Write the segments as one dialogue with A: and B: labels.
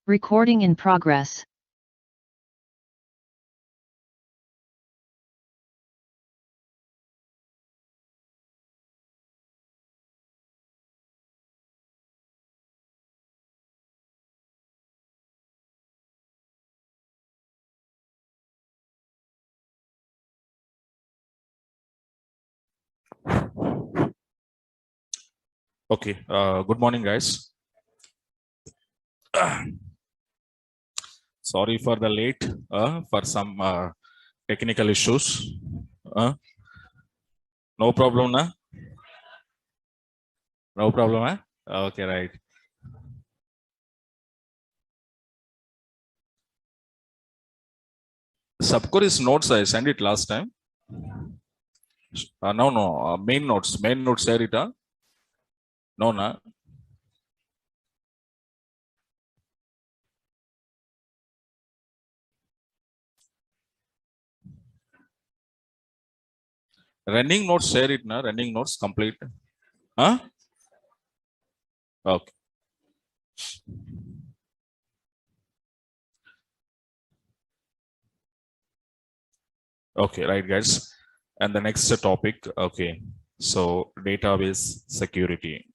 A: Recording in progress.
B: Okay, good morning, guys. Sorry for the late, for some technical issues. No problem, na? No problem, eh? Okay, right. Subqueries notes, I sent it last time. No, main notes. Main notes, share it, No, na? Running notes, share it, na? Running notes, complete. Huh? Okay. Okay, right, guys. And the next topic, okay. So, database security.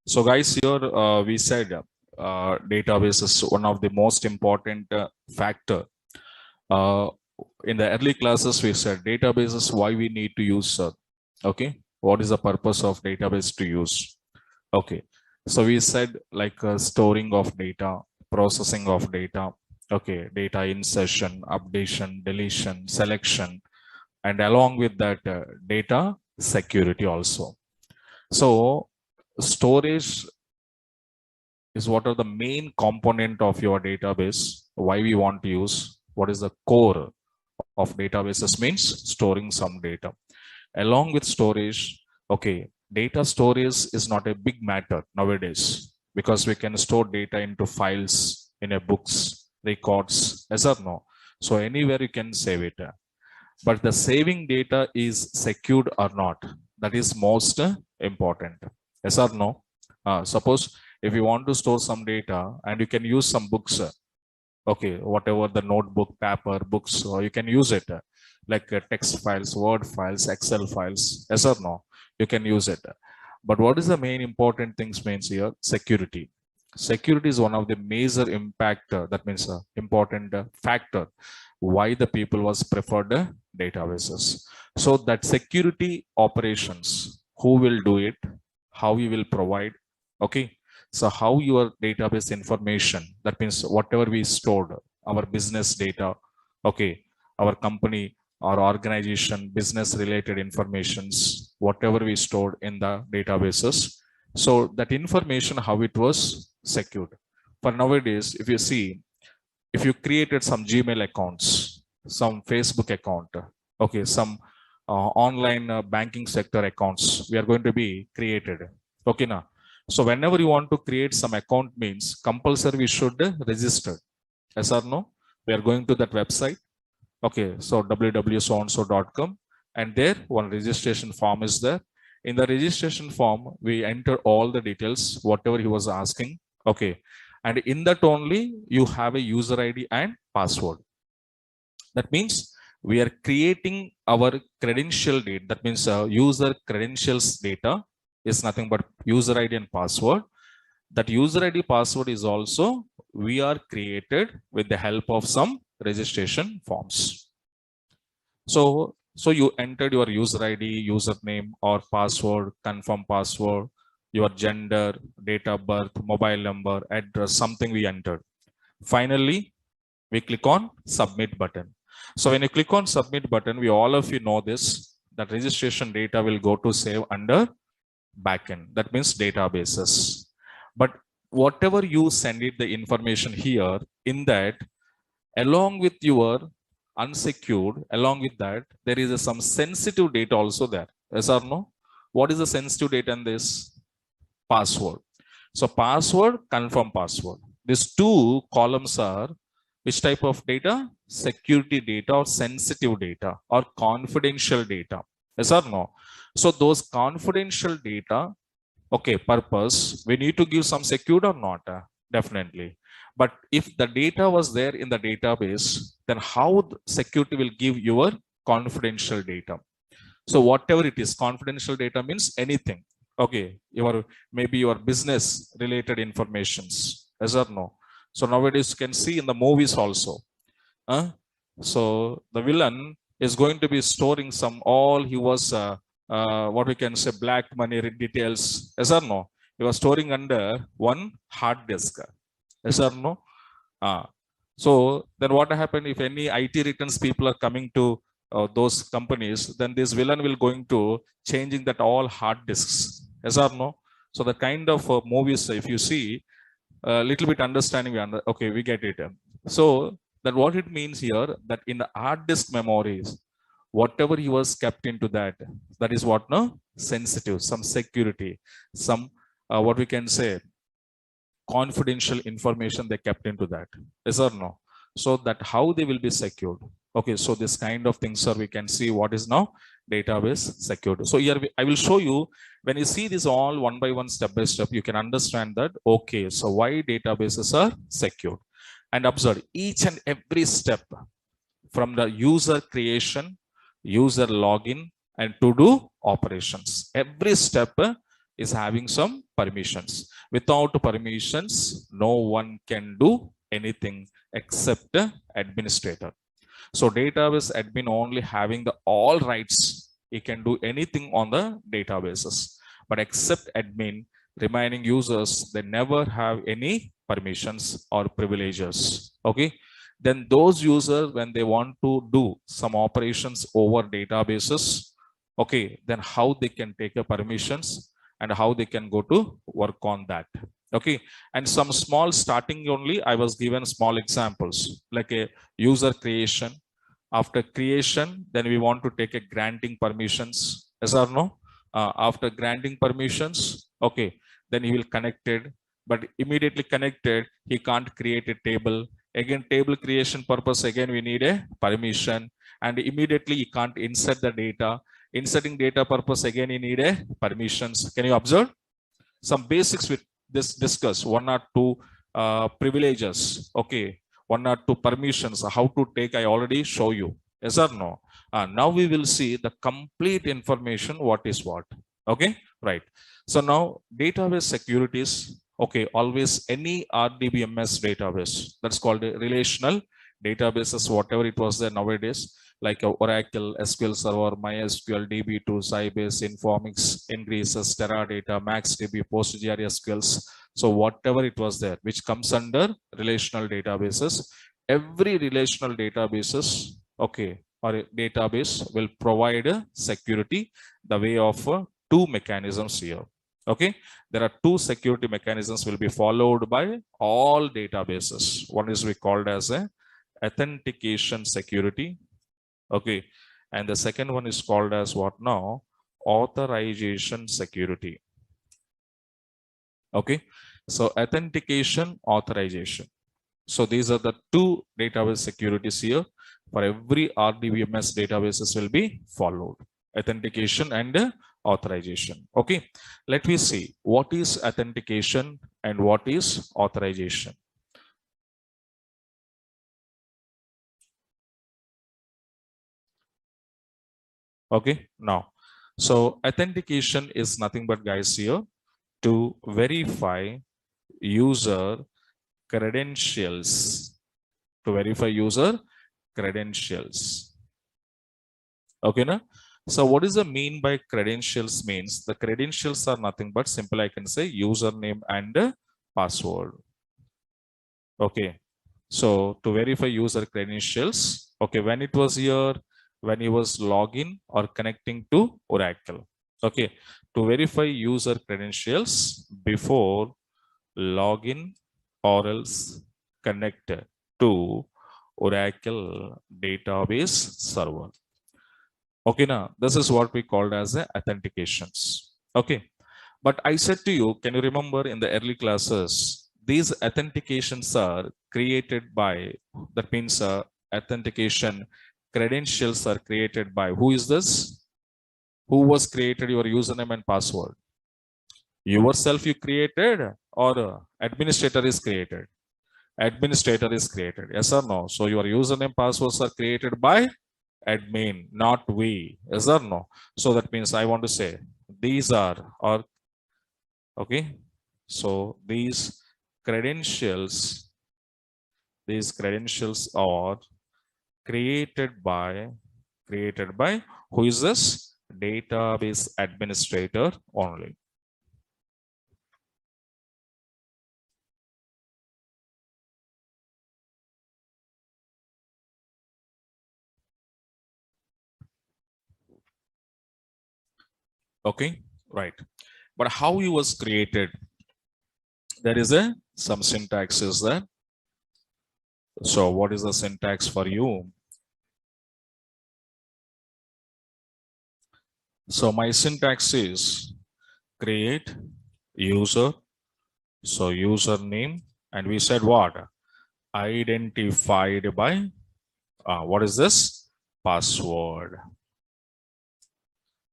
B: So guys, here we said database is one of the most important factor. Uh, in the early classes, we said databases, why we need to use, okay, what is the purpose of database to use? Okay, so we said like storing of data, processing of data, okay, data insertion, updation, deletion, selection, and along with that data security also. So storage is what are the main component of your database, why we want to use, what is the core of databases means storing some data. Along with storage, okay, data storage is not a big matter nowadays because we can store data into files in a books, records, yes or no. So anywhere you can save it. But the saving data is secured or not, that is most important, yes or no. Suppose if you want to store some data and you can use some books, okay, whatever the notebook, paper, books, you can use it, like text files, word files, excel files, yes or no, you can use it. But what is the main important things means here? Security. Security is one of the major impact, that means important factor why the people was preferred databases. So that security operations, who will do it, how we will provide, okay. So how your database information, that means whatever we stored, our business data, okay, our company or organization business related informations, whatever we stored in the databases, so that information, how it was secured. For nowadays, if you see, if you created some Gmail accounts, some Facebook account, okay, some online banking sector accounts, we are going to be created, okay, now. So whenever you want to create some account means compulsory we should register, yes or no. We are going to that website, okay, so www.soandso.com, and there one registration form is there. In the registration form we enter all the details whatever he was asking, okay, and in that only you have a user ID and password. That means we are creating our credential data, that means user credentials data is nothing but user ID and password. That user ID password is also we are created with the help of some registration forms. So you entered your user ID, username or password, confirm password, your gender, date of birth, mobile number, address, something we entered. Finally, we click on submit button. So when you click on submit button, we all of you know this, that registration data will go to save under backend. That means databases. But whatever you send it the information here, in that, along with your unsecured, along with that, there is some sensitive data also there. Yes or no? What is the sensitive data in this? Password. So password, confirm password. These two columns are which type of data? Security data or sensitive data or confidential data. Yes or no? So those confidential data, okay, purpose, we need to give some secured or not? Definitely. But if the data was there in the database, then how the security will give your confidential data? So whatever it is, confidential data means anything. Okay, your maybe your business related informations, yes or no? So nowadays you can see in the movies also. Huh? So the villain is going to be storing some all he was what we can say black money details. Yes or no? He was storing under one hard disk. Yes or no? Ah. So then what happened if any IT returns people are coming to those companies, then this villain will going to changing that all hard disks. Yes or no? So the kind of movies, if you see, a little bit understanding, okay, we get it. So that what it means here, that in the hard disk memories, whatever he was kept into that, that is what, no, sensitive, some security, some what we can say confidential information they kept into that. Yes or no? So that how they will be secured. Okay, so this kind of things, sir, we can see what is now database secured. So here I will show you, when you see this all one by one, step by step, you can understand that, okay, so why databases are secured. And observe each and every step from the user creation, user login, and to do operations. Every step is having some permissions. Without permissions, no one can do anything except administrator. So database admin only having the all rights. He can do anything on the databases. But except admin, remaining users, they never have any permissions or privileges. Okay. Then those users, when they want to do some operations over databases, okay, then how they can take a permissions and how they can go to work on that. Okay. And some small starting only, I was given small examples like a user creation. After creation, then we want to take a granting permissions. Yes or no? After granting permissions, okay, then he will connected, but immediately connected, he can't create a table. Again, table creation purpose, again, we need a permission. And immediately he can't insert the data. Inserting data purpose, again, you need a permissions. Can you observe? Some basics with this discuss, one or two privileges. Okay, one or two permissions, how to take, I already show you. Yes or no? Now we will see the complete information, what is what. Okay, right. So now database securities. Okay, always any RDBMS database, that's called a relational databases, whatever it was there nowadays, like Oracle SQL Server, MySQL, DB2, Sybase, Informix, Ingresses, Teradata, MaxDB, PostgreSQLs. So whatever it was there, which comes under relational databases, every relational databases, okay, or a database will provide a security the way of two mechanisms here. Okay, there are two security mechanisms will be followed by all databases. One is we called as a authentication security. Okay. And the second one is called as what now? Authorization security. Okay. So authentication, authorization. So these are the two database securities here. For every RDBMS databases will be followed. Authentication and authorization. Okay. Let me see what is authentication and what is authorization. Okay. Now, so authentication is nothing but, guys, here to verify user credentials. To verify user credentials. Okay, na? So what is the mean by credentials means? The credentials are nothing but simple, I can say username and password. Okay. So to verify user credentials, okay, when it was here, when he was login or connecting to Oracle. Okay. To verify user credentials before login or else connect to Oracle database server. Okay, now this is what we called as the authentications. Okay, but I said to you, can you remember in the early classes, these authentications are created by, that means authentication credentials are created by, who is this? Who was created your username and password? Yourself you created or administrator is created? Administrator is created. Yes or no? So your username passwords are created by admin, not we. Yes or no? So that means I want to say these are or okay. So these credentials are created by who is this? Database administrator only. Okay, right. But how he was created? There is some syntax is there. So what is the syntax for you? So my syntax is create user. So username, and we said what? Identified by what is this? Password.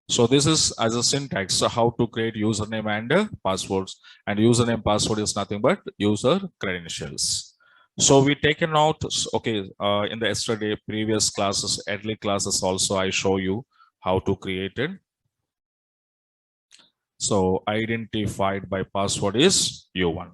B: So this is as a syntax. So how to create username and passwords, and username password is nothing but user credentials. So we taken out, okay, in the yesterday previous classes, early classes also I show you how to create it. So identified by password is U1.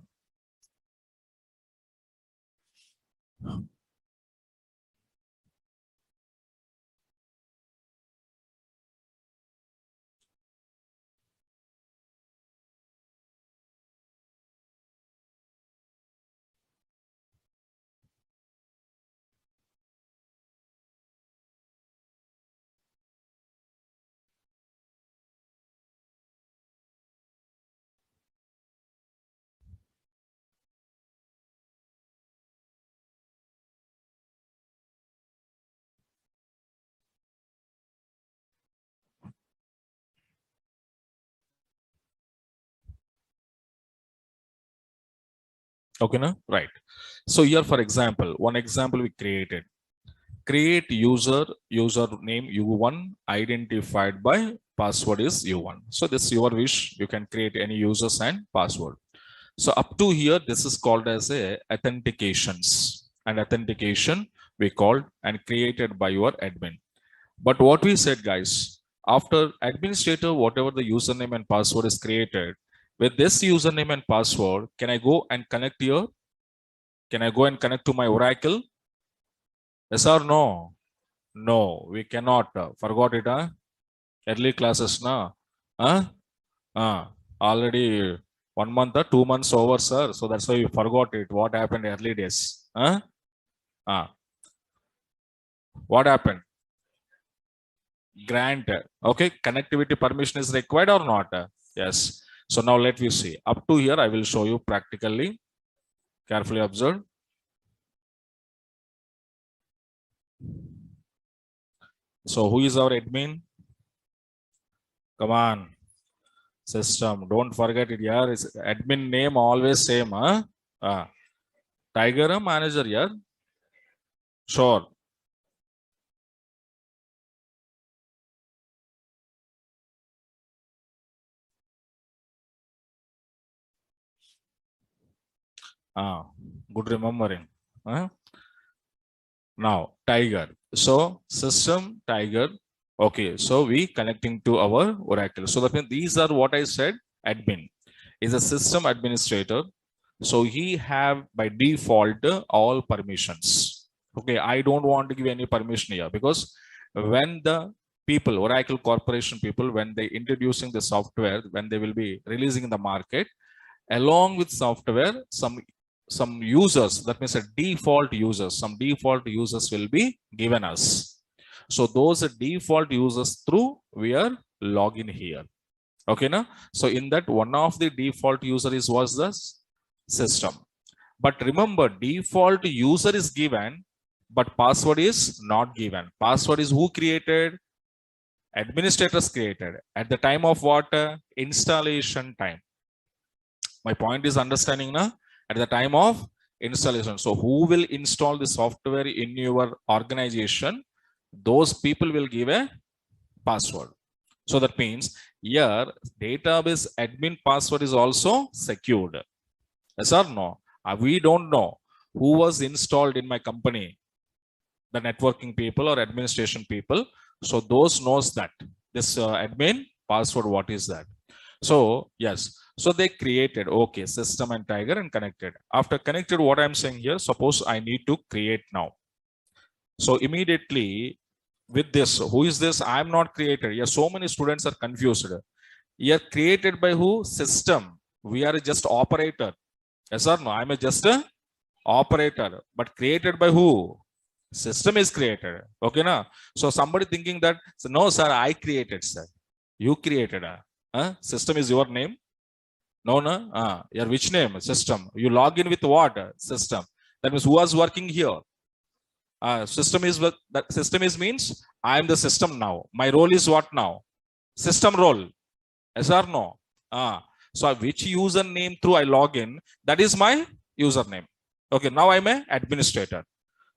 B: Okay, no? Right. So here, for example, one example we created. Create username U1 identified by password is U1. So this is your wish. You can create any users and password. So up to here, this is called as a authentications. And authentication we called and created by your admin. But what we said, guys, after administrator, whatever the username and password is created, with this username and password, can I go and connect here? Can I go and connect to my Oracle? Yes or no? No, we cannot. Forgot it, huh? Early classes, na? Huh? Already 1 month or 2 months over, sir. So that's why we forgot it. What happened early days? Huh? What happened? Grant. Okay, connectivity permission is required or not? Yes. So now let me see. Up to here, I will show you practically. Carefully observe. So who is our admin? Come on. System. Don't forget it, yeah. It's admin name always same, huh? Tiger manager, yeah. Sure. Good remembering. Now, Tiger. So, system Tiger. Okay, so we connecting to our Oracle. So that means these are what I said. Admin is a system administrator. So he have by default all permissions. Okay, I don't want to give any permission here because when the people, Oracle Corporation people, when they introducing the software, when they will be releasing in the market, along with software, some users, that means a default users, some default users will be given us. So those default users through we are login here. Okay, now so in that one of the default user is was the system. But remember, default user is given, but password is not given. Password is who created? Administrators created at the time of what? Installation time. My point is understanding now, at the time of installation. So who will install the software in your organization? Those people will give a password. So that means Here, database admin password is also secured. Yes or no? We don't know who was installed in my company, the networking people or administration people. So those knows that this admin password, what is that? So yes, so they created, okay, system and tiger and connected. After connected, what I'm saying here, suppose I need to create now. So immediately with this, who is this? I'm not created. Yeah, so many students are confused. You're created by who? System. We are just operator. Yes or no? I'm just a operator, but created by who? System is created. Okay, na? So somebody thinking that, so no, sir, I created, sir. You created. System is your name? No, no. Your which name? System. You log in with what? System. That means who was working here? System is what that system is means I am the system now. My role is what now? System role. Yes or no? So which username through I log in, that is my username. Okay, now I'm an administrator.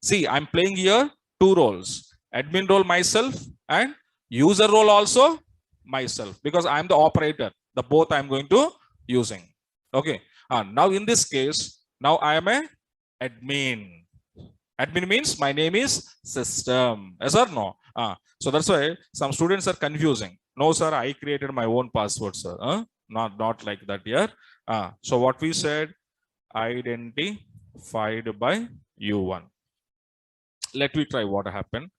B: See, I'm playing here two roles. Admin role myself and user role also myself, because I'm the operator. The both I'm going to using. Okay. Now in this case, now I am a admin. Admin means my name is system. Yes or no? So that's why some students are confusing. No, sir, I created my own password, sir. Not like that here. So what we said, identified by U1. Let me try what happened.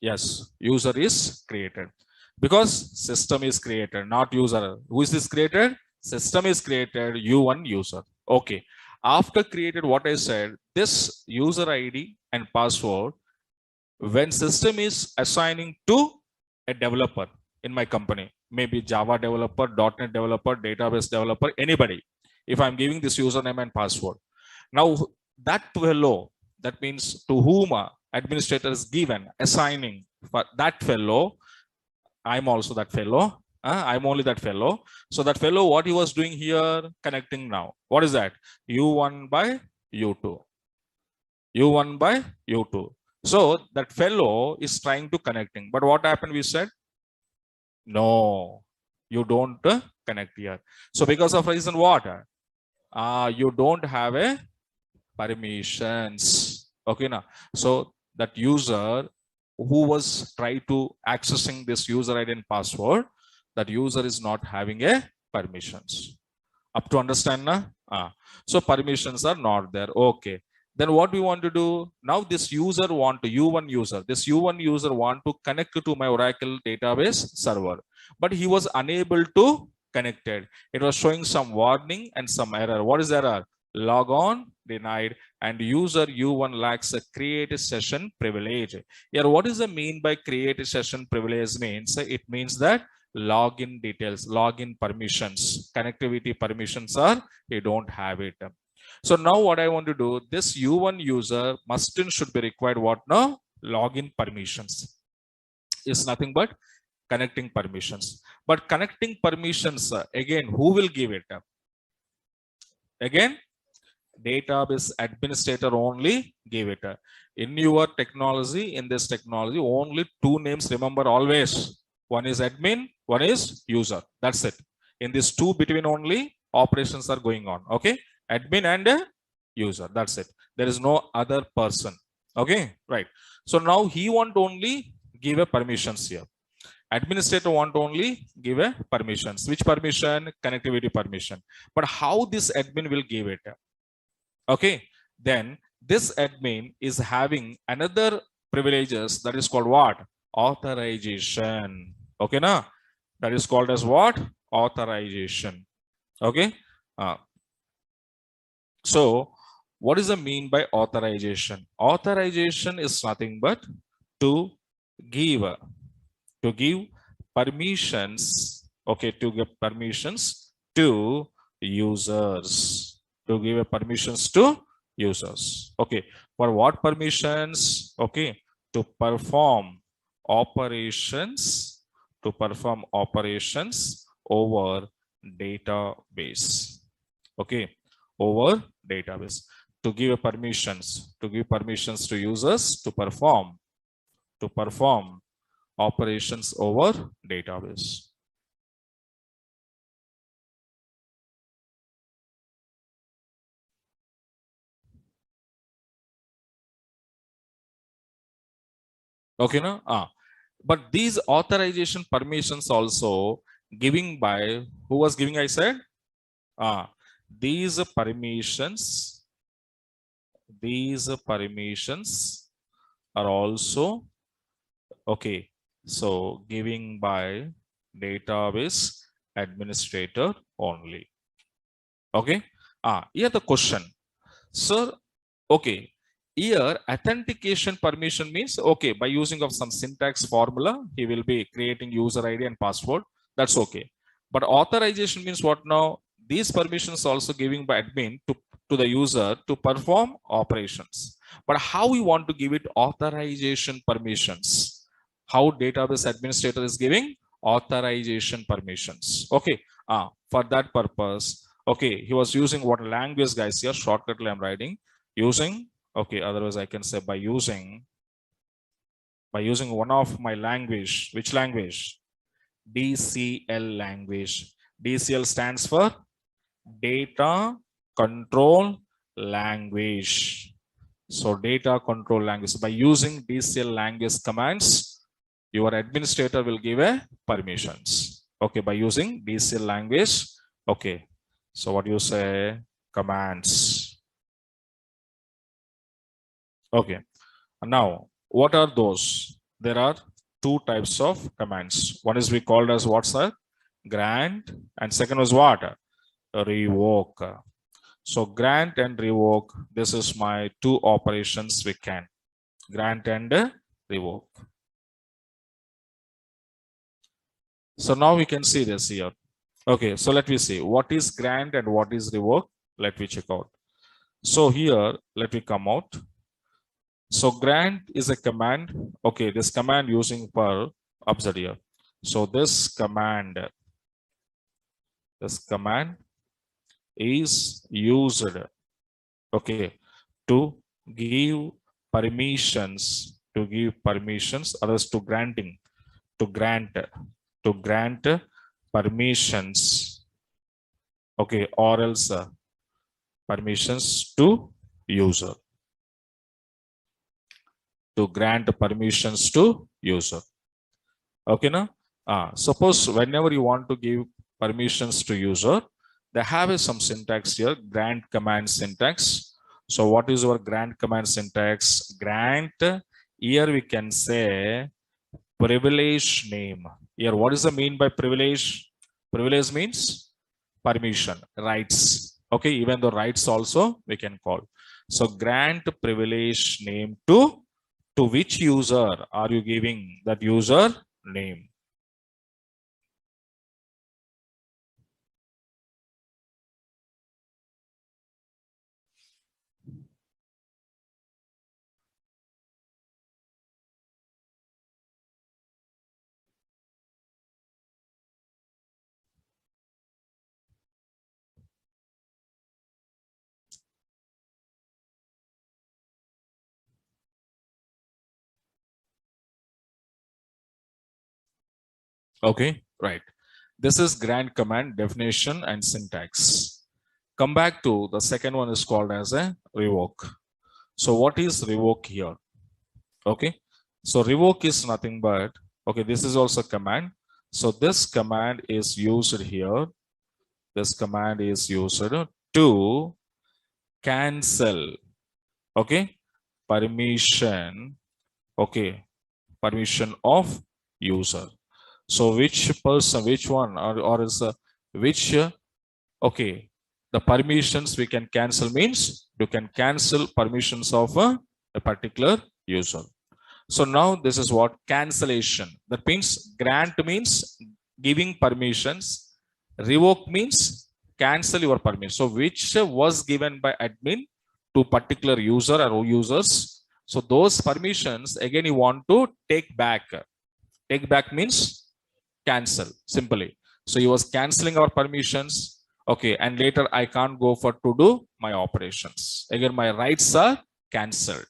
B: Yes, user is created because system is created, not user. Who is this created? System is created, U1 user. Okay. After created, what I said, this user ID and password, when system is assigning to a developer in my company, maybe Java developer, .NET developer, database developer, anybody, if I'm giving this username and password, now that fellow, that means to whom administrator is given, assigning for that fellow, I'm also that fellow. I'm only that fellow. So that fellow, what he was doing here, connecting now. What is that? U1 by U2. U1 by U2. So that fellow is trying to connecting. But what happened? We said, no, you don't connect here. So because of reason what? You don't have a permissions. Okay, now. So that user who was trying to accessing this user ID and password, that user is not having a permissions. Up to understand na? So permissions are not there. Okay. Then what we want to do now? This user want to U1 user. This U1 user want to connect to my Oracle database server, but he was unable to connect it. It was showing some warning and some error. What is error? Log on denied, and user U1 lacks a create a session privilege. Here, what is the mean by create a session privilege means? It means that login details, login permissions, connectivity permissions are, you don't have it. So now what I want to do, this U1 user must and should be required what now? Login permissions is nothing but connecting permissions. But connecting permissions, again, who will give it? Again, database administrator only give it. In your technology, in this technology, only two names remember always. One is admin, one is user. That's it. In these two between only operations are going on. Okay. Admin and user. That's it. There is no other person. Okay. Right. So now he want only give a permissions here. Administrator want only give a permissions. Which permission? Connectivity permission. But how this admin will give it? Okay, then this admin is having another privileges that is called what? Authorization. Okay, na? That is called as what? Authorization. Okay. So what is the mean by authorization? Authorization is nothing but to give permissions. Okay, to give permissions to users. To give permissions to users. Okay, for what permissions? Okay, to perform operations, over database. Okay, over database. To give permissions to users to perform operations over database. Okay, no? But these authorization permissions also giving by who was giving, I said? These permissions are also okay. So giving by database administrator only. Okay. Here the question. Sir, okay. Here authentication permission means okay, by using of some syntax formula, he will be creating user ID and password. That's okay. But authorization means what now? These permissions also giving by admin to the user to perform operations. But how we want to give it authorization permissions? How database administrator is giving authorization permissions. Okay. For that purpose, okay, he was using what language, guys, here shortcutly I'm writing using, okay, otherwise I can say by using one of my language. Which language? DCL language. DCL stands for data control language. So data control language. So by using DCL language commands, your administrator will give a permissions. Okay, by using DCL language. Okay. So what you say? Commands. Okay. Now, what are those? There are two types of commands. One is we called as what's that? Grant, and second was what? Revoke. So grant and revoke, this is my two operations we can. Grant and revoke. So now we can see this here. Okay, so let me see. What is grant and what is revoke? Let me check out. So here, let me come out. So grant is a command. Okay, this command using per observe here. So this command is used, okay, to give permissions, others to granting, to grant permissions, okay, or else permissions to user, to grant permissions to user. Okay, now suppose whenever you want to give permissions to user, they have some syntax here, grant command syntax. So what is our grant command syntax? Grant, here we can say privilege name. Here, what is the mean by privilege? Privilege means permission, rights. Okay, even the rights also we can call. So grant privilege name to which user are you giving that user name? Okay, right. This is grant command definition and syntax. Come back to the second one is called as a revoke. So what is revoke here? Okay, so revoke is nothing but, okay, this is also command. So this command is used here. This command is used to cancel, okay, permission, okay, permission of user. So which person, which one, or is which, okay, the permissions we can cancel means you can cancel permissions of a particular user. So now this is what cancellation. That means grant means giving permissions. Revoke means cancel your permission. So which was given by admin to particular user or users. So those permissions again you want to take back. Take back means cancel simply. So he was canceling our permissions. Okay, and later I can't go for to do my operations. Again, my rights are cancelled.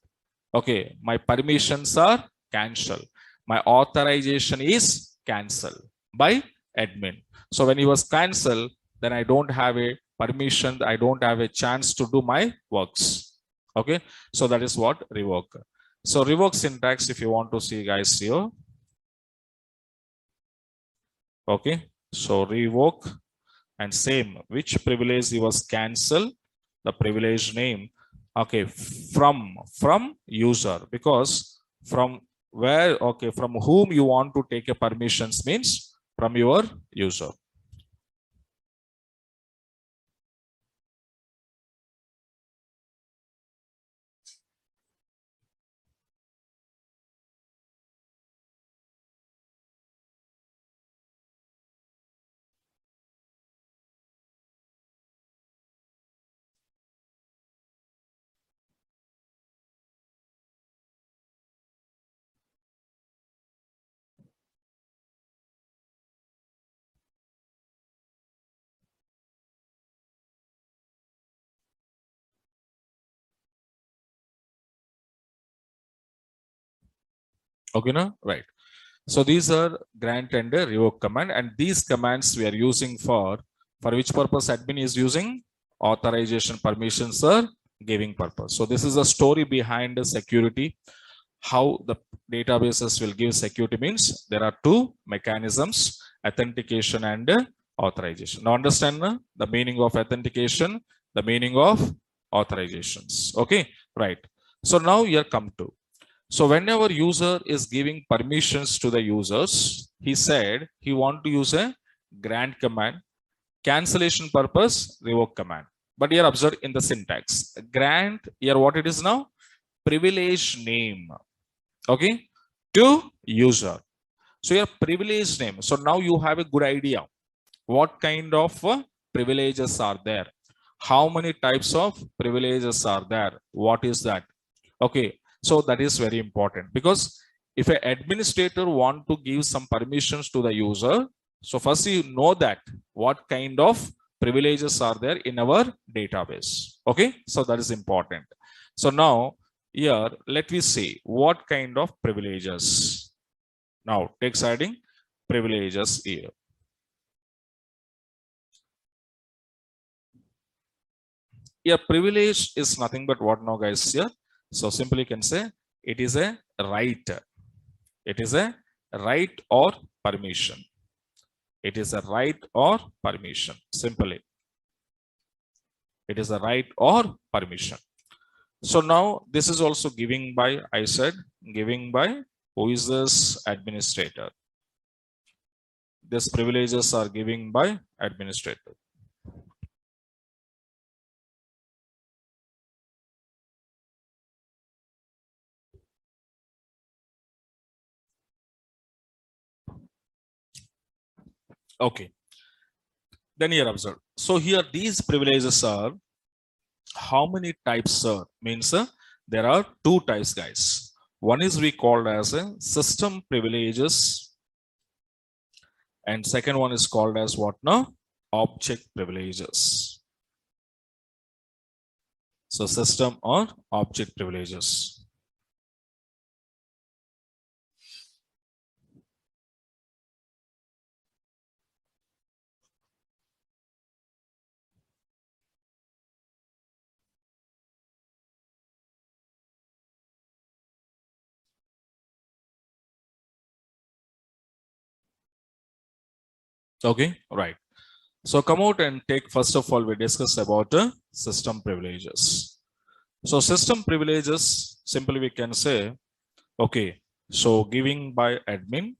B: Okay, my permissions are cancelled. My authorization is cancelled by admin. So when he was cancelled, then I don't have a permission. I don't have a chance to do my works. Okay, so that is what revoke. So revoke syntax, if you want to see guys here. Okay. So revoke and same, which privilege you was cancel, the privilege name. Okay. From user, because from where, okay, from whom you want to take a permissions means from your user. Okay, no? Right. So these are grant and revoke command, and these commands we are using for which purpose admin is using? Authorization permissions are giving purpose. So this is a story behind the security. How the databases will give security means there are two mechanisms, authentication and authorization. Now understand the meaning of authentication, the meaning of authorizations. Okay, right. So now here come to. So whenever user is giving permissions to the users, he said he want to use a grant command, cancellation purpose, revoke command. But here observe in the syntax, grant here what it is now? Privilege name, okay, to user. So your privilege name. So now you have a good idea what kind of privileges are there, how many types of privileges are there, what is that. Okay, so that is very important, because if an administrator want to give some permissions to the user, so first you know that what kind of privileges are there in our database. Okay, so that is important. So now here let me see what kind of privileges. Now take heading privileges here. Yeah, privilege is nothing but what now guys here. So simply can say it is a right. It is a right or permission. It is a right or permission. Simply, it is a right or permission. So now this is also giving by, I said, giving by who is this administrator. These privileges are giving by administrator. Okay. Then here observe. So here these privileges are how many types, sir? Means there are two types, guys. One is we called as a system privileges, and second one is called as what now? Object privileges. So system or object privileges. Okay, right. So come out and take, first of all, we discuss about system privileges. So system privileges, simply we can say, okay, so giving by admin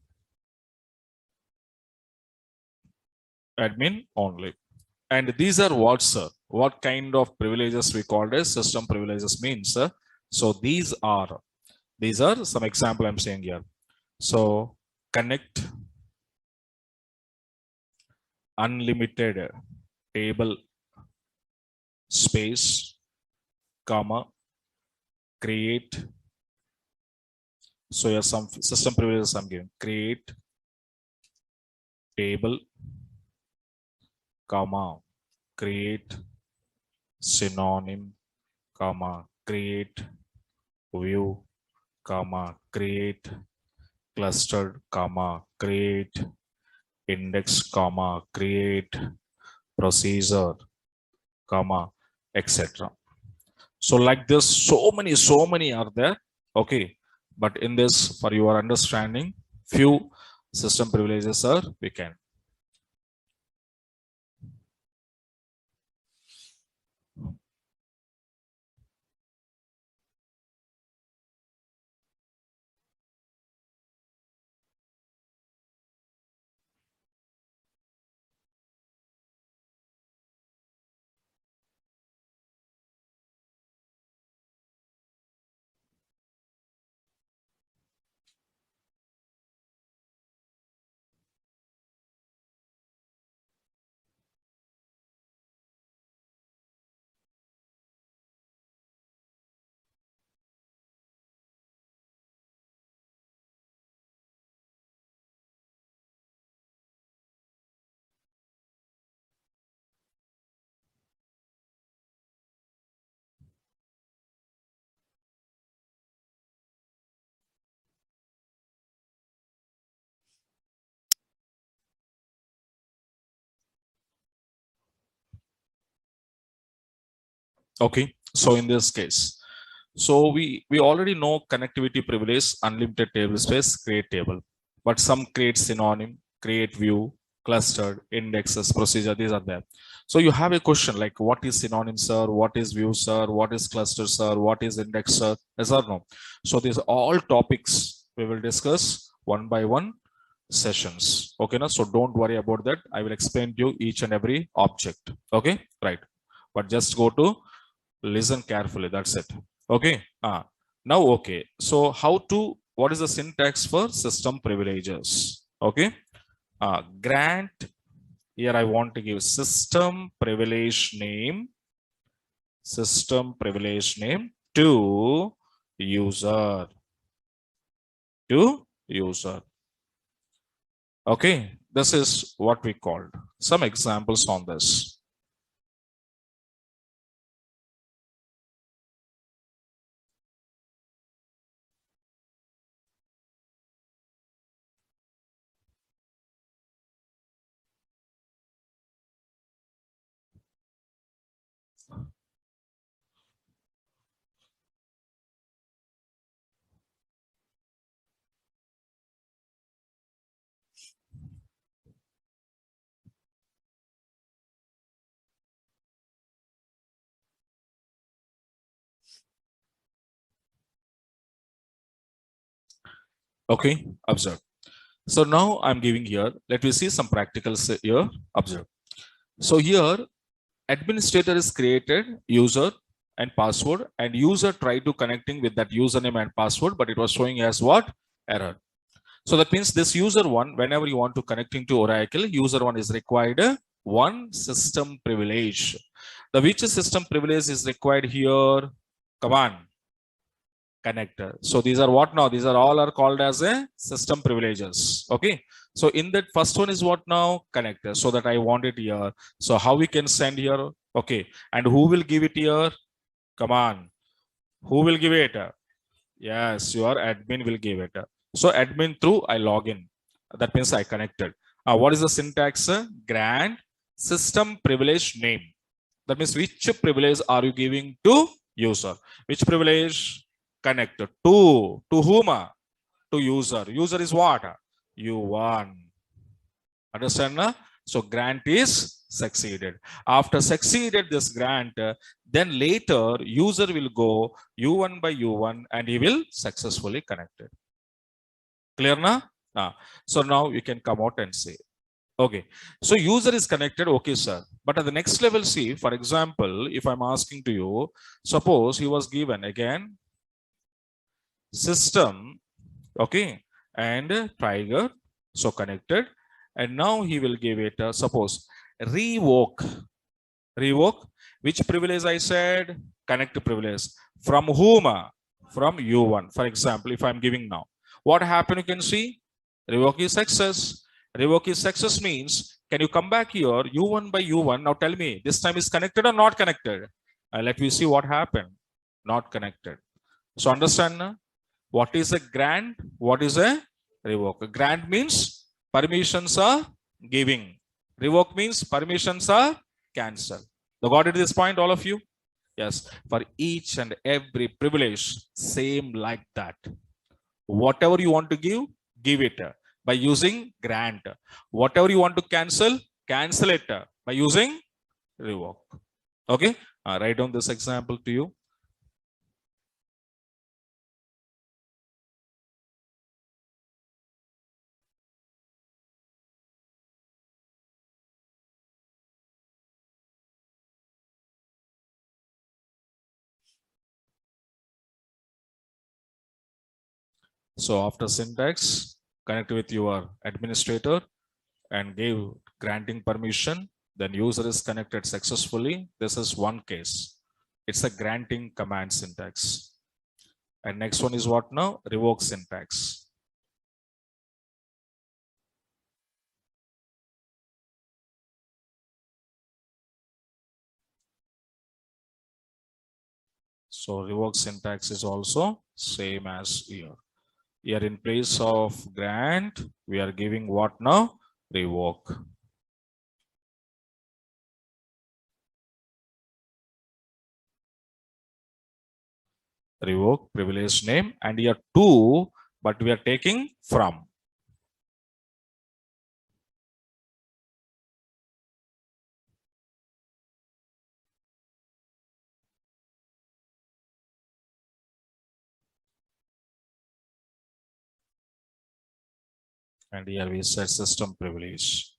B: only. And these are what, sir? What kind of privileges we called as system privileges means? So these are some example I'm saying here. So connect, unlimited table space, comma, create. So here some system privileges I'm giving. Create table, comma, create synonym, comma, create view, comma, create clustered, comma, create index, comma, create procedure, comma, etc. So like this, so many are there. Okay. But in this, for your understanding, few system privileges are we can. Okay, so in this case, so we already know connectivity privilege, unlimited table space, create table, but some create synonym, create view, clustered, indexes, procedure. These are there. So you have a question like, what is synonym, sir? What is view, sir? What is cluster, sir? What is index, sir? Yes or no? So these are all topics we will discuss one by one sessions. Okay, now so don't worry about that. I will explain to you each and every object. Okay, right. But just go to listen carefully. That's it. Okay. Now, okay. So how to, what is the syntax for system privileges? Okay. Grant, here I want to give system privilege name to user, to user. Okay. This is what we called. Some examples on this. Okay. Observe. So now I'm giving here, let me see some practicals here. Observe. So here, administrator is created user and password, and user tried to connecting with that username and password, but it was showing as what? Error. So that means this user one, whenever you want to connecting to Oracle, user one is required one system privilege. The which system privilege is required here? Come on, connector. So these are what now? These are all are called as a system privileges. Okay. So in that first one is what now? Connector. So that I want it here. So how we can send here? Okay. And who will give it here? Come on. Who will give it? Yes, your admin will give it. So admin through I log in. That means I connected. What is the syntax? Grant system privilege name. That means which privilege are you giving to user? Which privilege? Connected to whom? To user. User is what? U1. Understand? Na? So grant is succeeded. After succeeded this grant, then later user will go U1 by U1 and he will successfully connected. Clear na? So now you can come out and say, okay. So user is connected. Okay, sir. But at the next level, see, for example, if I'm asking to you, suppose he was given again system, okay, and tiger, so connected, and now he will give it suppose revoke. Which privilege I said? Connect privilege. From whom? From u1. For example, if I'm giving now, what happened? You can see revoke is success. Revoke is success means, can you come back here u1 by u1? Now tell me, this time is connected or not connected? Let me see what happened. Not connected. So understand what is a grant? What is a revoke? A grant means permissions are giving. Revoke means permissions are cancelled. So got it this point, all of you? Yes. For each and every privilege, same like that. Whatever you want to give it by using grant. Whatever you want to cancel it by using revoke. Okay, write down this example to you. So after syntax, connect with your administrator and give granting permission, then user is connected successfully. This is one case. It's a granting command syntax. And next one is what now? Revoke syntax. So revoke syntax is also same as here. Here in place of grant, we are giving what now? Revoke. Revoke privilege name, and here to, but we are taking from. And here we set system privilege.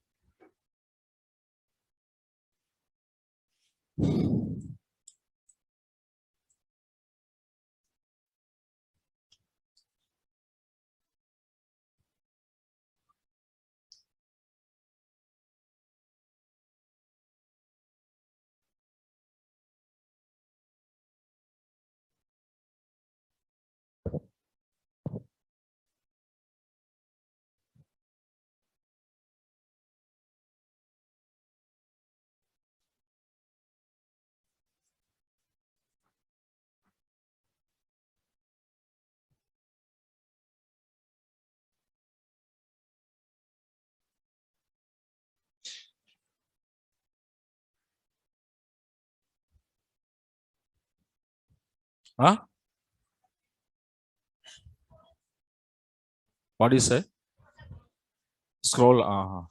B: Huh? What do you say? Scroll.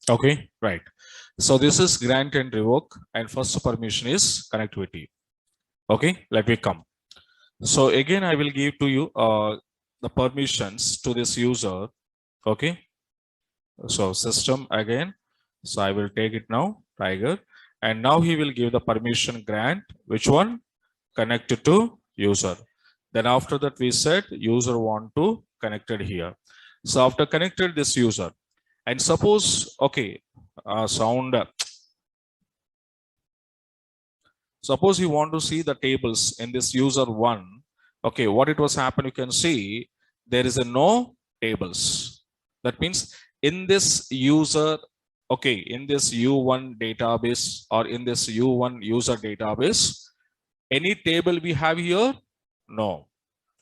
B: Okay, right. So this is grant and revoke, and first permission is connectivity. Okay, let me come. So again, I will give to you the permissions to this user. Okay, so system again. So I will take it now, Tiger, and now he will give the permission grant. Which one? Connected to user. Then after that, we said user want to connected here. So after connected this user, and suppose okay, sound. Suppose you want to see the tables in this user one. Okay, what it was happen, you can see there is a no tables. That means in this user, okay, in this U1 database or in this U1 user database, any table we have here? No.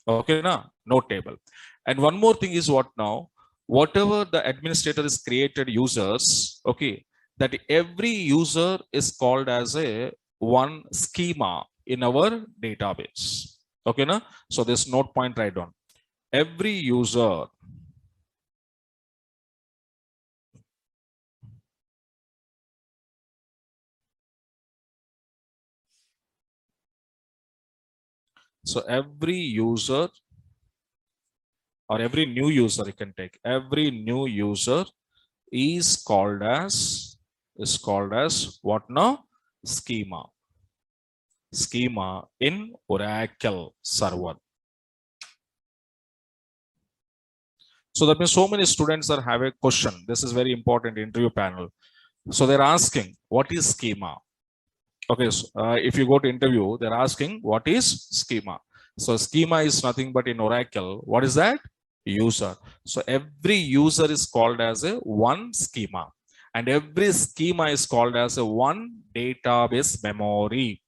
B: Okay, no table. And one more thing is what now? Whatever the administrator is created users, okay, that every user is called as a one schema in our database. Okay, na? So this note point right on. Every user, so every user or every new user you can take, every new user is called as what now? Schema. Schema in Oracle server. So that means so many students are have a question. This is very important interview panel. So they're asking, what is schema? Okay, so, if you go to interview, they're asking, what is schema? So schema is nothing but in Oracle. What is that? User. So every user is called as a one schema, and every schema is called as a one database memory.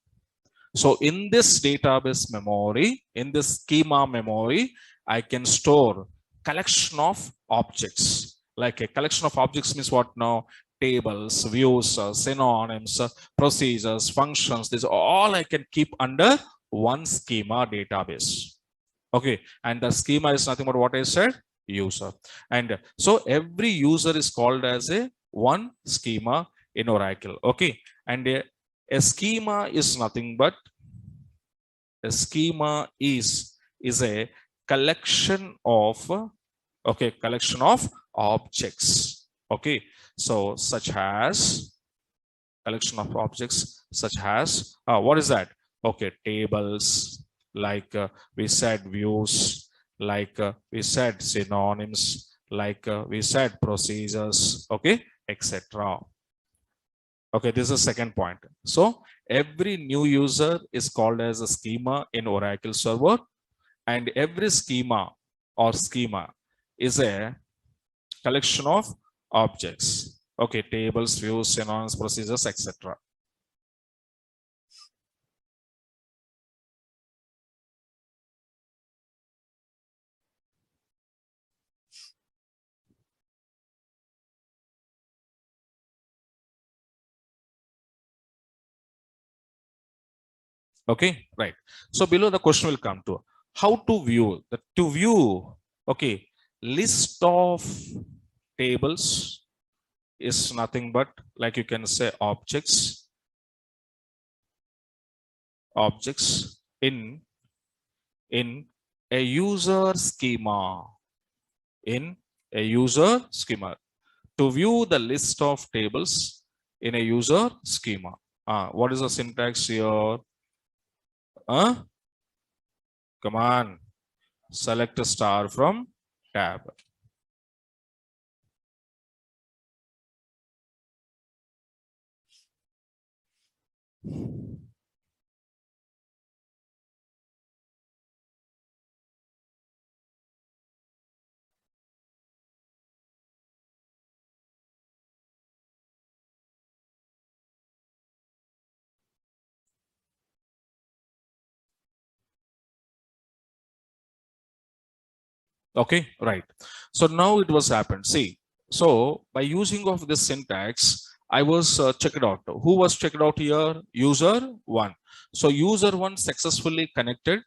B: So in this database memory, in this schema memory, I can store collection of objects. Like a collection of objects means what now? Tables, views, synonyms, procedures, functions. This all I can keep under one schema database. Okay, and the schema is nothing but what I said, user. And so every user is called as a one schema in Oracle. Okay, and a schema is nothing but a schema is a collection of collection of objects. Okay, so such as collection of objects such as what is that? Okay, tables, like we said views, like we said synonyms, like we said procedures, okay, etc. Okay, this is the second point. So every new user is called as a schema in Oracle server, and every schema or schema is a collection of objects. Okay, tables, views, synonyms, procedures, etc. Okay, right. So below the question will come to how to view okay, list of tables is nothing but like you can say objects in a user schema, in a user schema, to view the list of tables in a user schema. What is the syntax here? Come on, select a star from tab. Okay, right. So now it was happened. See, so by using of this syntax, I was checked out. Who was checked out here? User one. So user one successfully connected.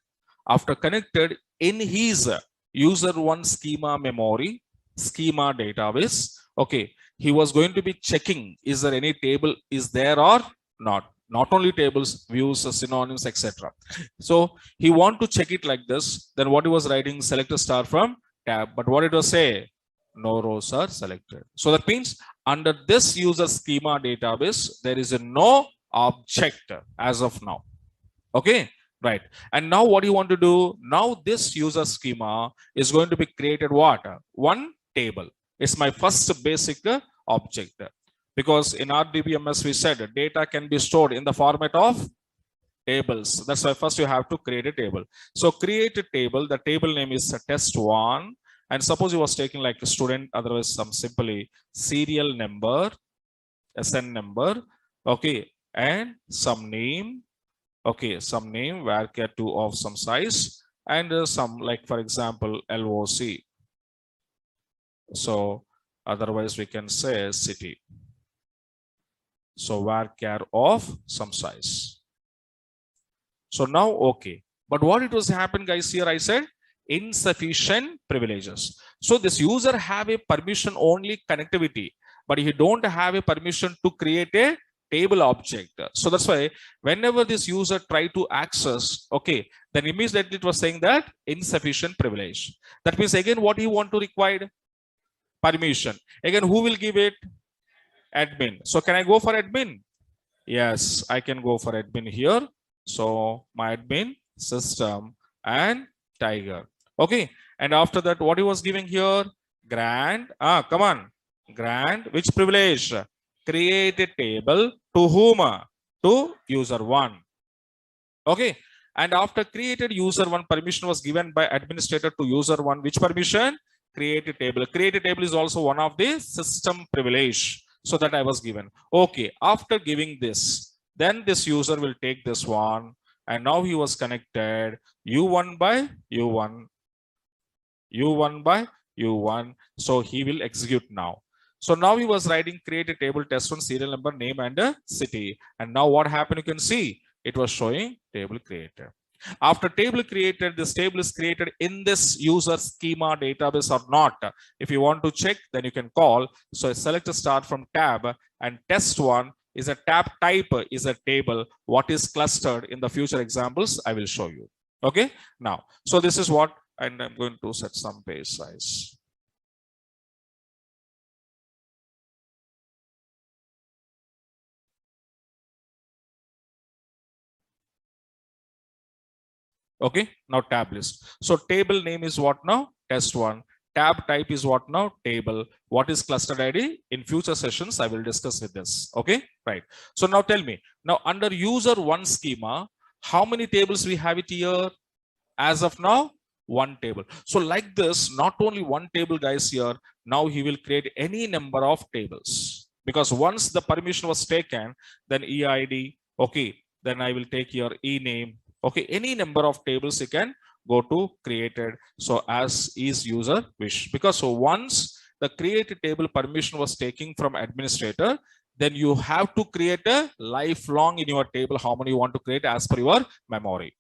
B: After connected in his user one schema memory, schema database. Okay, he was going to be checking, is there any table is there or not? Not only tables, views, synonyms, etc. So he want to check it like this. Then what he was writing, select a star from tab. But what it was say, no rows are selected. So that means under this user schema database, there is a no object as of now. Okay, right. And now what you want to do? Now this user schema is going to be created what? One table. It's my first basic object. Because in RDBMS we said data can be stored in the format of tables. That's why first you have to create a table. So create a table. The table name is test1. And suppose you was taking like a student, otherwise some simply serial number, SN number, okay, and some name, okay, some name, varchar2 of some size, and some like, for example, LOC. So otherwise we can say city. So varchar of some size. So now, okay. But what it was happen, guys, here I said insufficient privileges. So this user have a permission only connectivity, but he don't have a permission to create a table object. So that's why whenever this user try to access, okay, then immediately it was saying that insufficient privilege. That means again, what he want to require? Permission. Again, who will give it? Admin. So can I go for admin? Yes, I can go for admin here. So my admin, system, and tiger. Okay. And after that, what he was giving here? Grant. Come on. Grant. Which privilege? Create a table to whom? To user 1. Okay. And after created user 1, permission was given by administrator to user 1. Which permission? Create a table. Create a table is also one of the system privilege. So that I was given. Okay. After giving this, then this user will take this one. And now he was connected U1 by U1. U1 by U1. So he will execute now. So now he was writing create a table test1 serial number, name, and a city. And now what happened? You can see it was showing table created. After table created, this table is created in this user schema database or not. If you want to check, then you can call. So select a start from tab, and test1 is a tab type, is a table. What is clustered in the future examples, I will show you. Okay. Now, so this is what, and I'm going to set some page size. Okay, now tab list. So table name is what now? Test1. Tab type is what now? Table. What is clustered ID? In future sessions, I will discuss with this. Okay, right. So now tell me, now under user 1 schema, how many tables we have it here? As of now, one table. So like this, not only one table, guys, here, now he will create any number of tables. Because once the permission was taken, then EID, okay, then I will take your e-name. Okay, any number of tables you can go to created. So as is user wish. Because so once the create table permission was taken from administrator, then you have to create a lifelong in your table how many you want to create as per your memory,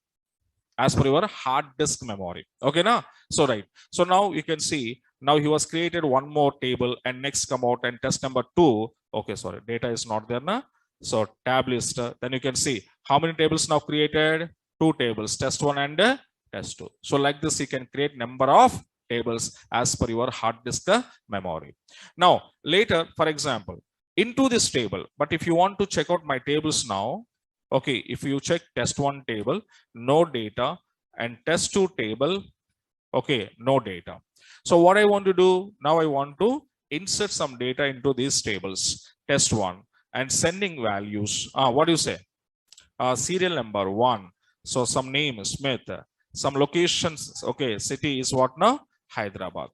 B: as per your hard disk memory. Okay, now so right. So now you can see now he was created one more table and next come out and test number 2. Okay, sorry, data is not there now. So tab list, then you can see how many tables now created. 2 tables, test1 and test2. So like this, you can create number of tables as per your hard disk memory. Now later, for example, into this table, but if you want to check out my tables now, okay, if you check test1 table, no data, and test2 table, okay, no data. So what I want to do now, I want to insert some data into these tables, test1, and sending values. What do you say? Serial number 1. So some name is Smith, some locations. Okay, city is what now? Hyderabad.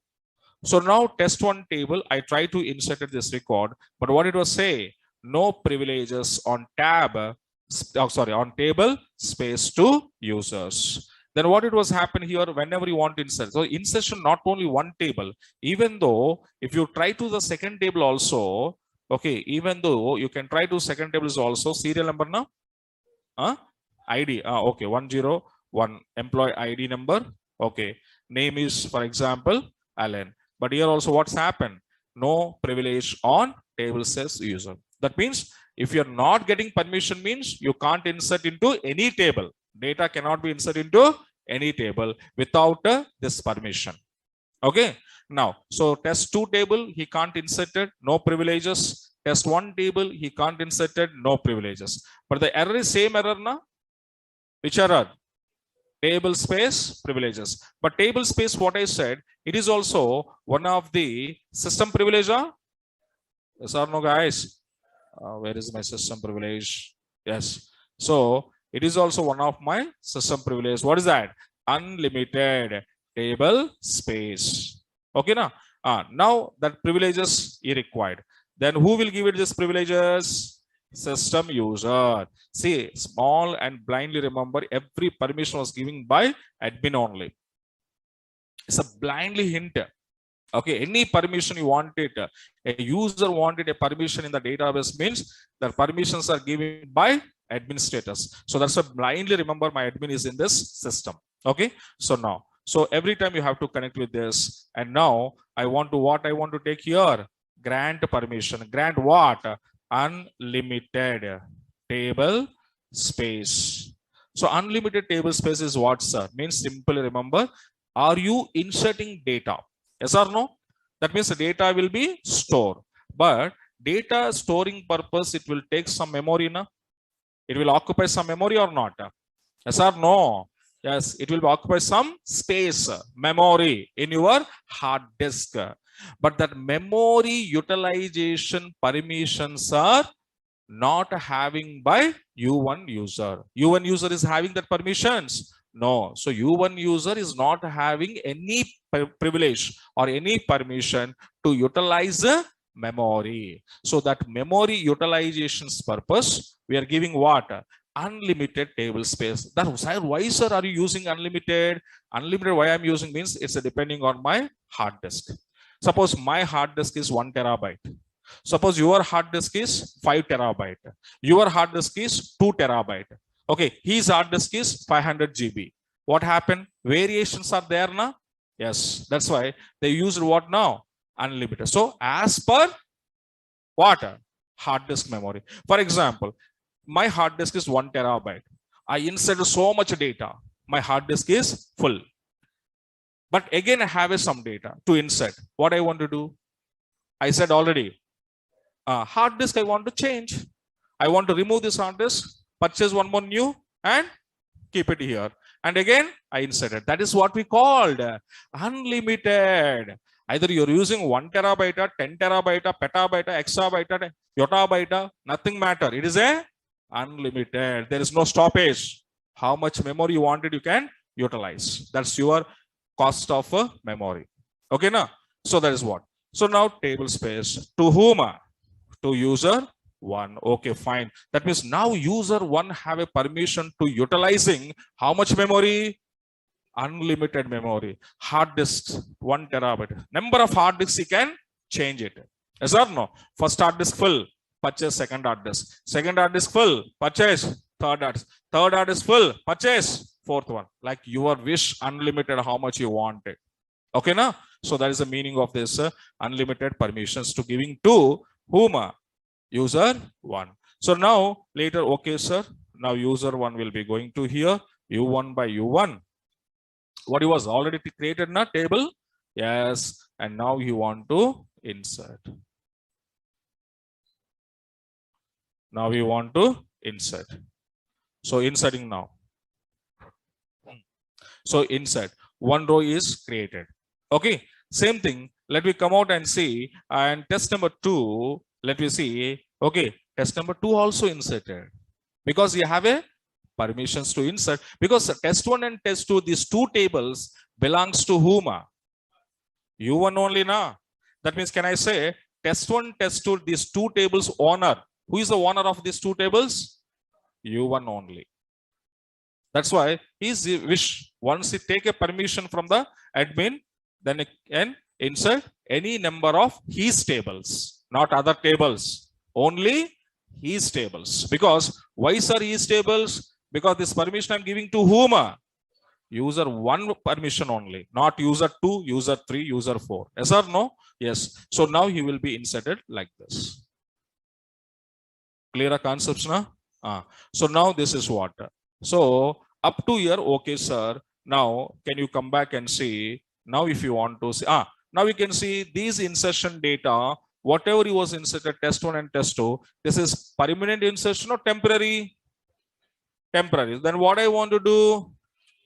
B: So now test1 table, I try to insert this record, but what it was say, no privileges on tab, on table space to users. Then what it was happen here, whenever you want to insert. So insertion not only one table, even though if you try to the second table also, okay, even though you can try to second table is also serial number now, ID, okay, 101 employee ID number, okay, name is for example Alan. But here also what's happened? no privilege on table says user. That means if you're not getting permission means you can't insert into any table. Data cannot be inserted into any table without this permission. Okay. Now, so test 2 table, he can't insert it, no privileges. Test 1 table, he can't insert it, no privileges. But the error is same error now. Which error? Table space privileges. But table space, what I said, it is also one of the system privilege. Yes or no, guys? Where is my system privilege? Yes. So it is also one of my system privilege. What is that? Unlimited table space. Okay, now now that privileges is required. Then who will give it these privileges? System user. See, small and blindly remember every permission was given by admin only. It's a blindly hint. Okay, any permission you wanted, a user wanted a permission in the database means the permissions are given by administrators. So that's a blindly remember my admin is in this system. Okay, so now, so every time you have to connect with this. And now I want to, what I want to take here, grant permission. Grant what? Unlimited table space. So unlimited table space is what, sir? Means simply remember, are you inserting data? Yes or no? That means the data will be stored. But data storing purpose, it will take some memory. Na? It will occupy some memory or not? Yes or no? Yes, it will occupy some space, memory in your hard disk. But that memory utilization permissions are not having by U1 user. U1 user is having that permissions. No. So U1 user is not having any privilege or any permission to utilize the memory. So that memory utilization's purpose, we are giving what? Unlimited table space. That why, sir, are you using unlimited? Unlimited, why I'm using means it's depending on my hard disk. Suppose my hard disk is 1 terabyte. Suppose your hard disk is 5 terabyte. Your hard disk is 2 terabyte. Okay, his hard disk is 500 GB. What happened? Variations are there now. Yes, that's why they used what now? Unlimited. So as per what? Hard disk memory. For example, my hard disk is 1 terabyte. I inserted so much data. My hard disk is full. But again, I have some data to insert. What I want to do? I said already, hard disk I want to change. I want to remove this hard disk, purchase one more new and keep it here. And again, I inserted. That is what we called unlimited. Either you're using 1 terabyte, 10 terabyte, petabyte, exabyte, yottabyte, nothing matter. It is a unlimited. There is no stoppage. How much memory you wanted, you can utilize. That's your cost of memory. Okay, now. So that is what. So now table space to whom? To user 1. Okay, fine. That means now user 1 have a permission to utilizing how much memory? Unlimited memory. Hard disk 1 terabyte. Number of hard disks he can change it. Yes or no? First hard disk full, purchase second hard disk. Second hard disk full, purchase third hard disk. Third hard disk full, purchase fourth one. Like your wish, unlimited, how much you want it. Okay, now? So that is the meaning of this unlimited permissions to giving to whom? User 1. So now later, okay, sir. Now user 1 will be going to here, U1 by U1. What he was already created in a table. Yes. And now you want to insert. Now we want to insert. So inserting now. So insert. One row is created. Okay. Same thing. Let me come out and see. And test number 2. Let me see. Okay. Test number 2 also inserted. Because you have a permissions to insert. Because test 1 and test 2, these two tables belongs to whom? U1 only now. That means can I say test 1, test 2, these two tables owner. Who is the owner of these two tables? U1 only. That's why his wish, once he take a permission from the admin, then it can insert any number of his tables, not other tables, only his tables. Because why, sir, his tables? Because this permission I'm giving to whom? User 1 permission only, not user 2, user 3, user 4. Yes or no? Yes. So now he will be inserted like this. Clear concepts now? So now this is what. So up to here, okay, sir. Now can you come back and see? Now if you want to see, now we can see these insertion data, whatever he was inserted, test 1 and test 2, this is permanent insertion or temporary? Temporary. Then what I want to do?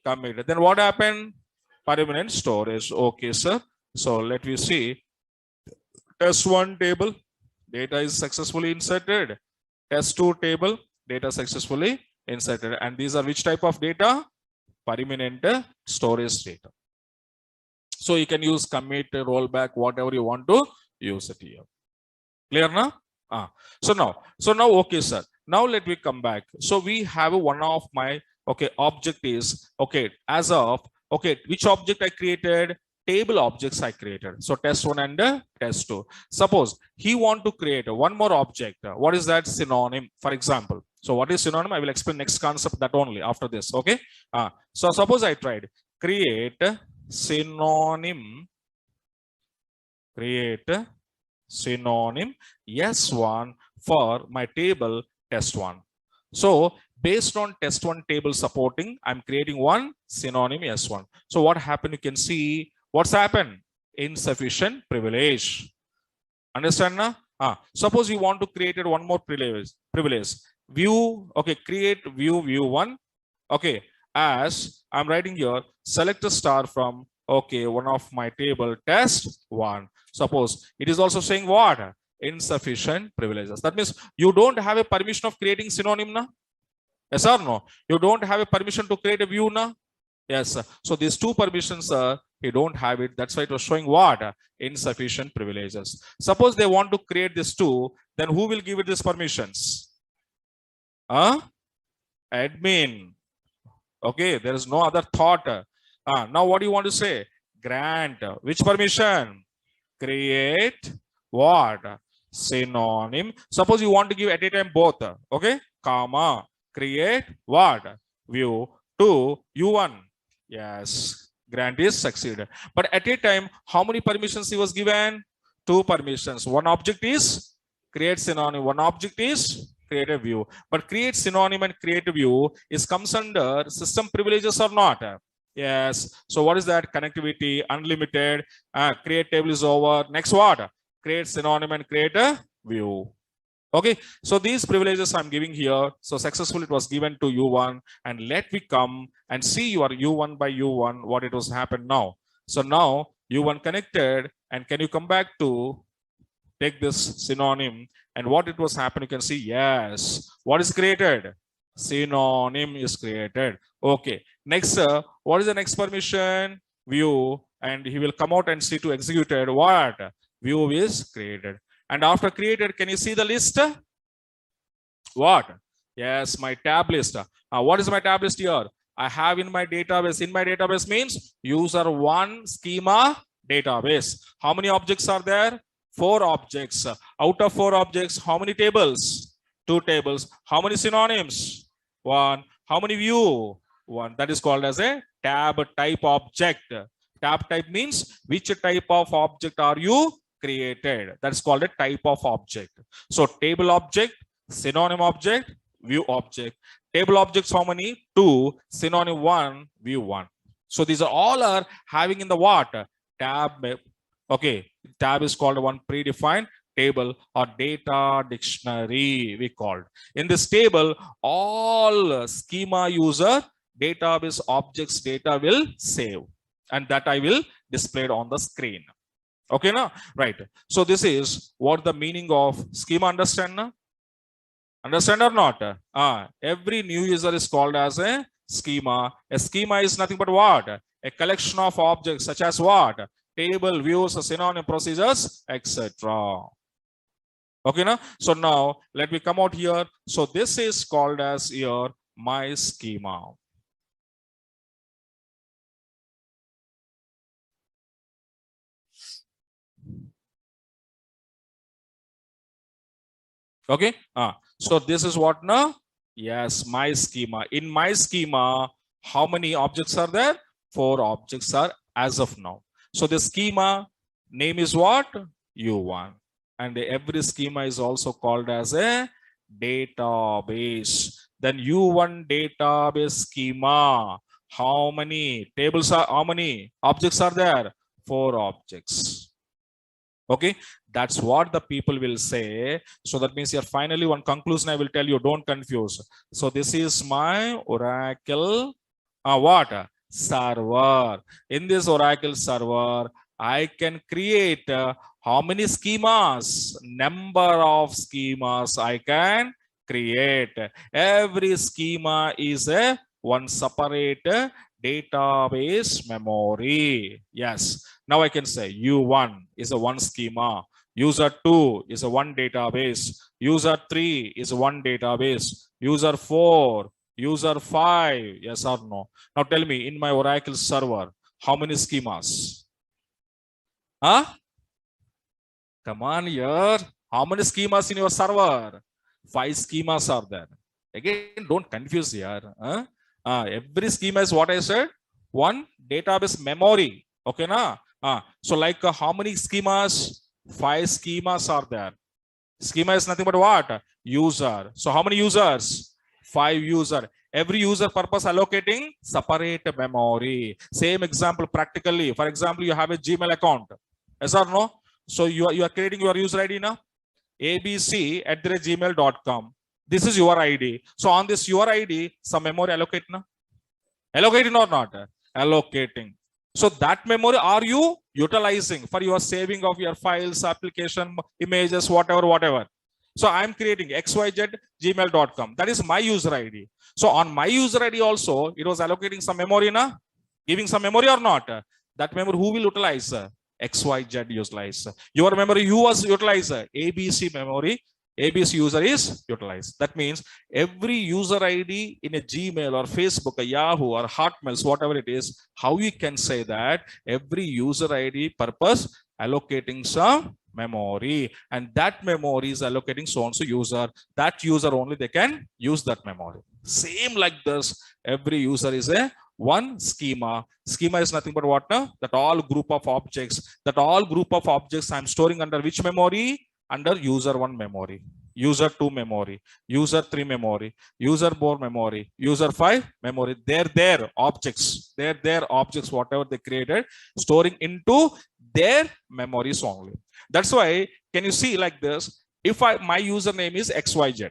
B: Commit. Then what happened? Permanent storage. Okay, sir. So let me see. Test 1 table, data is successfully inserted. Test 2 table, data successfully inserted. And these are which type of data? Permanent storage data. So you can use commit, rollback, whatever you want to use it here. Clear now? So now, okay, sir. Now let me come back. So we have one of my, okay, object is, okay, as of, okay, which object I created? Table objects I created. So test 1 and test 2. Suppose he want to create one more object. What is that? Synonym, for example. So what is synonym? I will explain next concept that only after this. Okay. So suppose I tried create synonym, create synonym S1 for my table test 1. So based on test 1 table supporting, I'm creating one synonym S1. So what happened? You can see what's happened. Insufficient privilege. Understand now? Suppose you want to create one more privilege. View, okay, create view 1. Okay, as I'm writing here, select a star from, okay, one of my table test 1. Suppose it is also saying what? Insufficient privileges. That means you don't have a permission of creating synonym now. Yes or no? You don't have a permission to create a view now. Yes. So these two permissions, you don't have it. That's why it was showing what? Insufficient privileges. Suppose they want to create this two, then who will give it these permissions? Admin. Okay, there is no other thought. Now what do you want to say? Grant. Which permission? Create what? Synonym. Suppose you want to give at a time both. Okay, comma. Create what? View 2 U1. Yes, grant is succeeded. But at a time, how many permissions he was given? 2 permissions. One object is create synonym. One object is create a view. But create synonym and create a view is comes under system privileges or not? Yes. So what is that? Connectivity, unlimited, create table is over. Next what? Create synonym and create a view. Okay. So these privileges I'm giving here. So successfully it was given to U1, and let me come and see your U1 by U1, what it was happened now. So now U1 connected, and can you come back to take this synonym, and what it was happened, you can see, yes, what is created? Synonym is created. Okay, next, what is the next permission? View, and he will come out and see to executed what? View is created. And after created, can you see the list? What? Yes, my tab list. What is my tab list here? I have in my database. In my database means user 1 schema database. How many objects are there? 4 objects. Out of 4 objects, how many tables? 2 tables. How many synonyms? 1. How many view? 1. That is called as a tab type object. Tab type means which type of object are you created? That's called a type of object. So table object, synonym object, view object. Table objects how many? 2. Synonym 1, view 1. So these are all are having in the what? Tab. Okay, tab is called one predefined table or data dictionary we called. In this table, all schema user database objects data will save, and that I will display it on the screen. Okay, now, right. So this is what the meaning of schema. Understand now? Understand or not? Every new user is called as a schema. A schema is nothing but what? A collection of objects such as what? Table, views, synonym, procedures, etc. Okay, now? So now let me come out here. So this is called as your my schema. Okay. So this is what now? Yes, my schema. In my schema, How many objects are there? 4 objects are as of now. So the schema name is what? U1. And every schema is also called as a database. Then U1 database schema. How many tables are, how many objects are there? 4 objects. Okay, that's what the people will say. So that means here finally one conclusion I will tell you, don't confuse. So this is my Oracle what? Server. In this Oracle server, I can create how many schemas? Number of schemas I can create. Every schema is a one separate database memory. Yes. Now I can say U1 is a one schema. User 2 is a one database. User 3 is one database. User 4, user 5, yes or no? Now tell me, in my Oracle server, how many schemas? Huh? Come on here. How many schemas in your server? 5 schemas are there. Again, don't confuse here. Huh? Every schema is what I said. One database memory. Okay, na? So like how many schemas? 5 schemas are there. Schema is nothing but what? User. So how many users? 5 user. Every user purpose allocating separate memory. Same example practically. For example, you have a Gmail account. Yes or no? So you are creating your user ID now. abc@gmail.com. This is your ID. So on this your ID, some memory allocate now. Allocating or not? Allocating. So that memory are you utilizing for your saving of your files, application, images, whatever. So I'm creating xyz@gmail.com. That is my user ID. So on my user ID also, it was allocating some memory, na? Giving some memory or not? That memory who will utilize? XYZ utilize. Your memory who was utilized? ABC memory. ABC user is utilized. That means every user ID in a Gmail or Facebook, a Yahoo or Hotmail, whatever it is, how you can say that every user ID purpose allocating some memory, and that memory is allocating so and so user. That user only they can use that memory. Same like this, every user is a one schema. Schema is nothing but what? That all group of objects. That all group of objects I'm storing under which memory? Under user 1 memory, user 2 memory, user 3 memory, user 4 memory, user 5 memory. They're their objects. They're their objects, whatever they created, storing into their memories only. That's why, can you see like this? If my username is XYZ,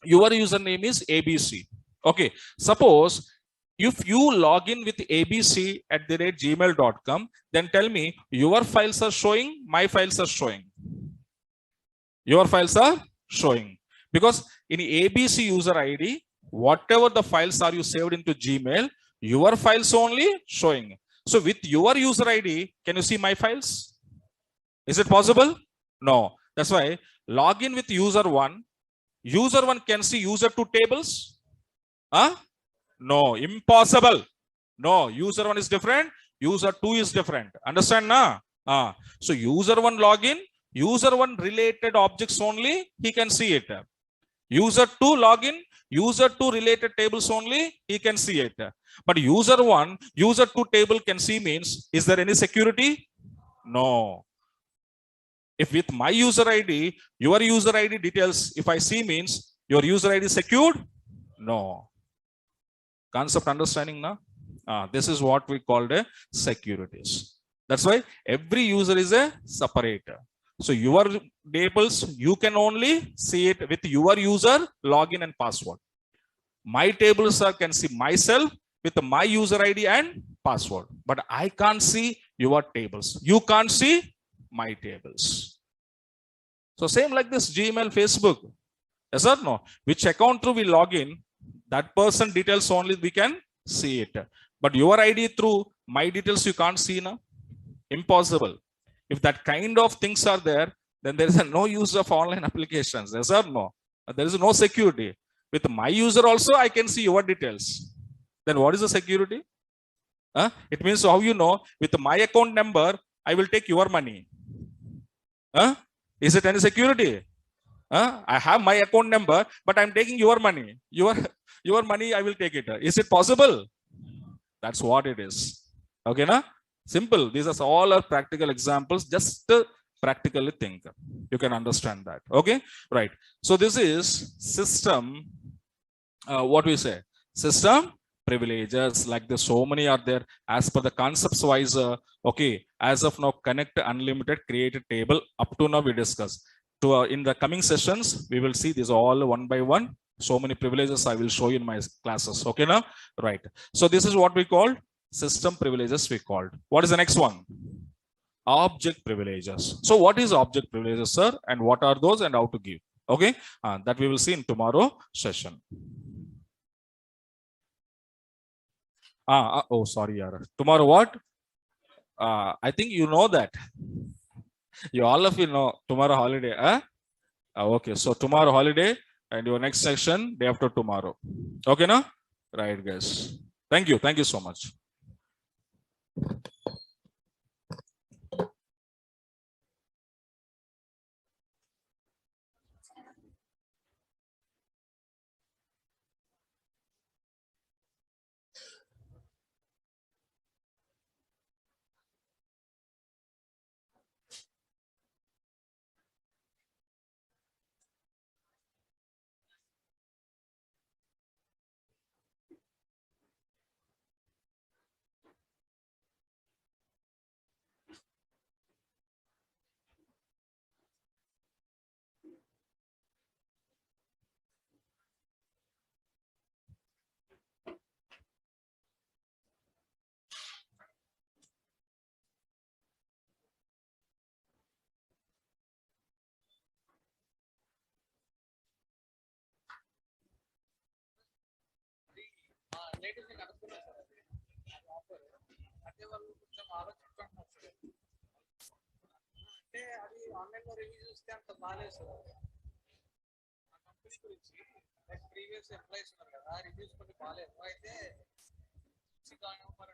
B: your username is ABC. Okay, suppose if you log in with abc@gmail.com, then tell me your files are showing, my files are showing. Your files are showing because in ABC user ID, whatever the files are you saved into Gmail, your files only showing. So with your user ID, can you see my files? Is it possible? No. That's why log in with user 1. User 1 can see user 2 tables. No, impossible. No, user 1 is different. User 2 is different. Understand na? So user 1 login. User 1 related objects only, he can see it. User 2 login, user 2 related tables only, he can see it. But user 1, user 2 table can see means, is there any security? No. If with my user ID, your user ID details, if I see means, your user ID secured? No. Concept understanding now? This is what we called a securities. That's why every user is a separator. So your tables, you can only see it with your user login and password. My tables can see myself with my user ID and password, but I can't see your tables. You can't see my tables. So same like this Gmail, Facebook. Yes or no? Which account through we log in, that person details only we can see it. But your ID through my details you can't see now. Impossible. If that kind of things are there, then there is no use of online applications. Yes or no? There is no security. With my user also, I can see your details. Then what is the security? It means how you know, with my account number, I will take your money. Is it any security? I have my account number, but I'm taking your money. Your your money, I will take it. Is it possible? That's what it is. Okay, na? Simple. These are all are practical examples. Just practically think. You can understand that. Okay, right. So this is system. What we say? System privileges. Like the so many are there as per the concepts wise. Okay, as of now, connect unlimited, create a table. Up to now we discuss. To in the coming sessions, we will see this all one by one. So many privileges I will show you in my classes. Okay, now, right. So this is what we called system privileges. We called. What is the next one? Object privileges. So what is object privileges, sir, and what are those and how to give? Okay, that we will see in tomorrow session. Oh, sorry, yaar. Tomorrow what? I think you know that. You all of you know tomorrow holiday. Okay, so tomorrow holiday and your next section day after tomorrow. Okay, na? Right, guys. Thank you. Thank you so much.
C: అంటే అది online లో review చూస్తే అంత బాగాలేదు sir. ఆ company గురించి like previous employees ఉన్నారు కదా, రివ్యూస్ కొన్ని బాగాలేదు. అయితే జాయిన్ అవ్వమంటారు.